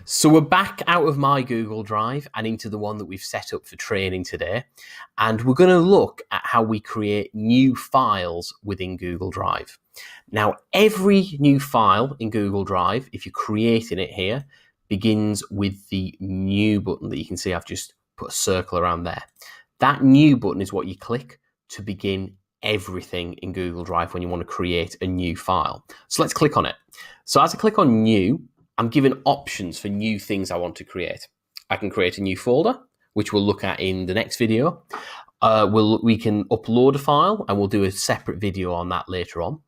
So we're back out of my Google Drive and into the one that we've set up for training today. And we're going to look at how we create new files within Google Drive. Now, every new file in Google Drive, if you're creating it here, begins with the new button that you can see I've just put a circle around there. That new button is what you click to begin everything in Google Drive when you want to create a new file. So let's click on it. So as I click on new, I'm given options for new things I want to create. I can create a new folder, which we'll look at in the next video. We can upload a file, and we'll do a separate video on that later on.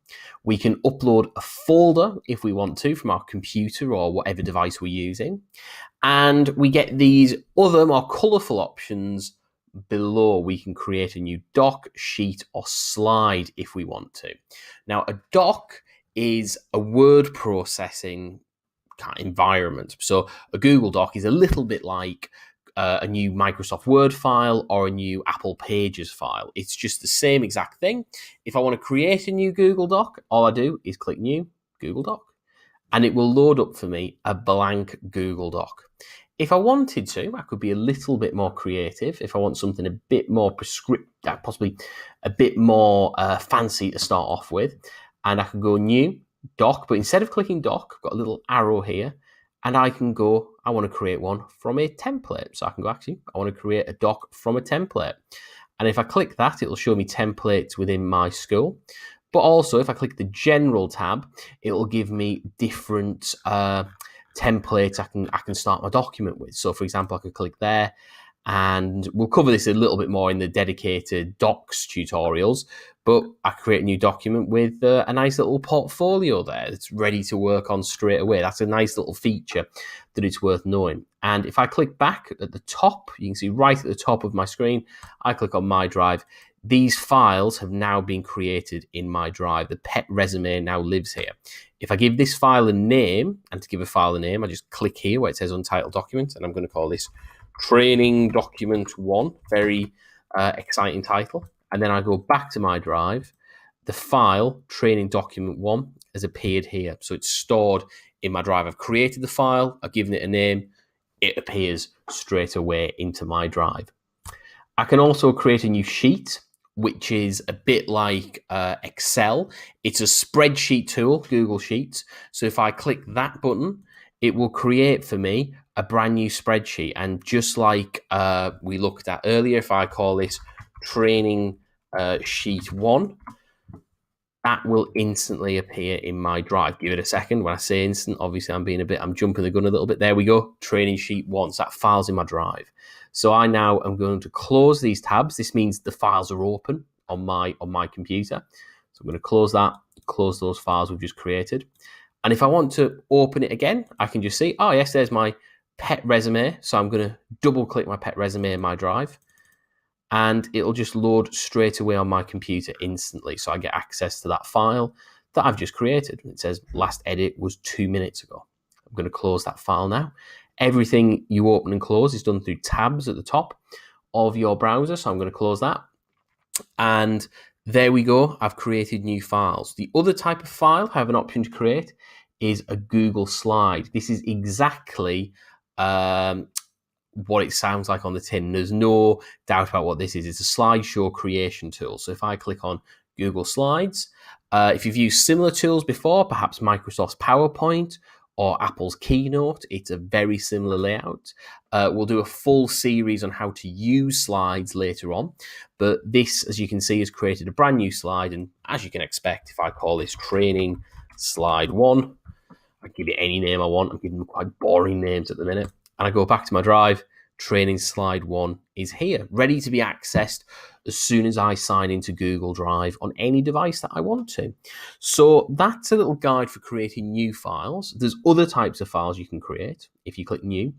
We can upload a folder if we want to from our computer or whatever device we're using. And we get these other more colourful options below. We can create a new doc, sheet, or slide if we want to. Now, a doc is a word processing kind of environment. So a Google Doc is a little bit like a new Microsoft Word file or a new Apple Pages file. It's just the same exact thing. If I want to create a new Google Doc, all I do is click New Google Doc, and it will load up for me a blank Google Doc. If I wanted to, I could be a little bit more creative. If I want something a bit more prescriptive, possibly a bit more fancy to start off with, and I can go New Doc, but instead of clicking Doc, I've got a little arrow here, and I can go, I want to create one from a template. So I can go, actually, I want to create a doc from a template. And if I click that, it'll show me templates within my school. But also, if I click the General tab, it'll give me different templates I can start my document with. So, for example, I could click there, and we'll cover this a little bit more in the dedicated docs tutorials, but I create a new document with a nice little portfolio there that's ready to work on straight away. That's a nice little feature that it's worth knowing. And if I click back at the top, you can see right at the top of my screen, I click on My Drive. These files have now been created in my drive. The pet resume now lives here. If I give this file a name, and to give a file a name, I just click here where it says Untitled Document, and I'm going to call this Training Document 1, very exciting title. And then I go back to my drive. The file, Training Document 1, has appeared here. So it's stored in my drive. I've created the file, I've given it a name, it appears straight away into my drive. I can also create a new sheet, which is a bit like Excel. It's a spreadsheet tool, Google Sheets. So if I click that button, it will create for me a brand new spreadsheet. And just like we looked at earlier, if I call this Training Sheet 1, that will instantly appear in my drive. Give it a second. When I say instant, obviously I'm jumping the gun a little bit. There we go. Training Sheet 1. So that file's in my drive. So I now am going to close these tabs. This means the files are open on my computer. So I'm going to close that, close those files we've just created. And if I want to open it again, I can just see, oh yes, there's my pet resume. So I'm going to double click my pet resume in my drive, and it'll just load straight away on my computer instantly. So I get access to that file that I've just created. It says last edit was 2 minutes ago. I'm going to close that file now. Everything you open and close is done through tabs at the top of your browser. So I'm going to close that. And there we go. I've created new files. The other type of file I have an option to create is a Google slide. This is exactly what it sounds like on the tin. There's no doubt about what this is. It's a slideshow creation tool. So if I click on Google Slides, if you've used similar tools before, perhaps Microsoft's PowerPoint or Apple's Keynote, it's a very similar layout. We'll do a full series on how to use slides later on. But this, as you can see, has created a brand new slide. And as you can expect, if I call this Training Slide 1, I give it any name I want. I'm giving them quite boring names at the minute. And I go back to my drive. Training Slide 1 is here, ready to be accessed as soon as I sign into Google Drive on any device that I want to. So that's a little guide for creating new files. There's other types of files you can create. If you click New,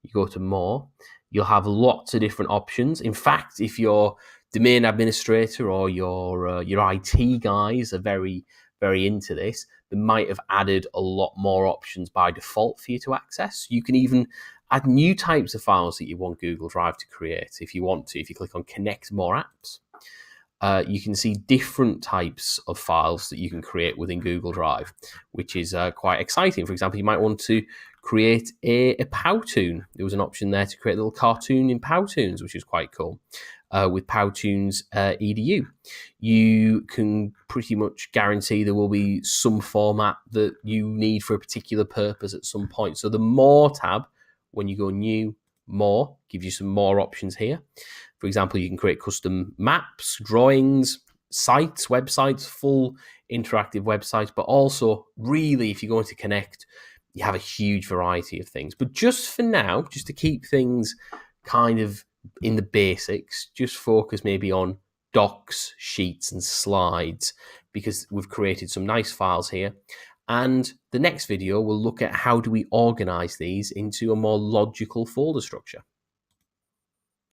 you go to More, you'll have lots of different options. In fact, if your domain administrator or your IT guys are very, very into this, they might have added a lot more options by default for you to access. You can even add new types of files that you want Google Drive to create if you want to. If you click on Connect More Apps, you can see different types of files that you can create within Google Drive, which is quite exciting. For example, you might want to create a Powtoon. There was an option there to create a little cartoon in Powtoons, which is quite cool. With Powtoons EDU, you can pretty much guarantee there will be some format that you need for a particular purpose at some point. So the More tab, when you go New, More, gives you some more options here. For example, you can create custom maps, drawings, sites, websites, full interactive websites, but also really, if you're going to connect, you have a huge variety of things. But just for now, just to keep things kind of in the basics, just focus maybe on docs, sheets, and slides, because we've created some nice files here. And the next video, we'll look at how do we organize these into a more logical folder structure.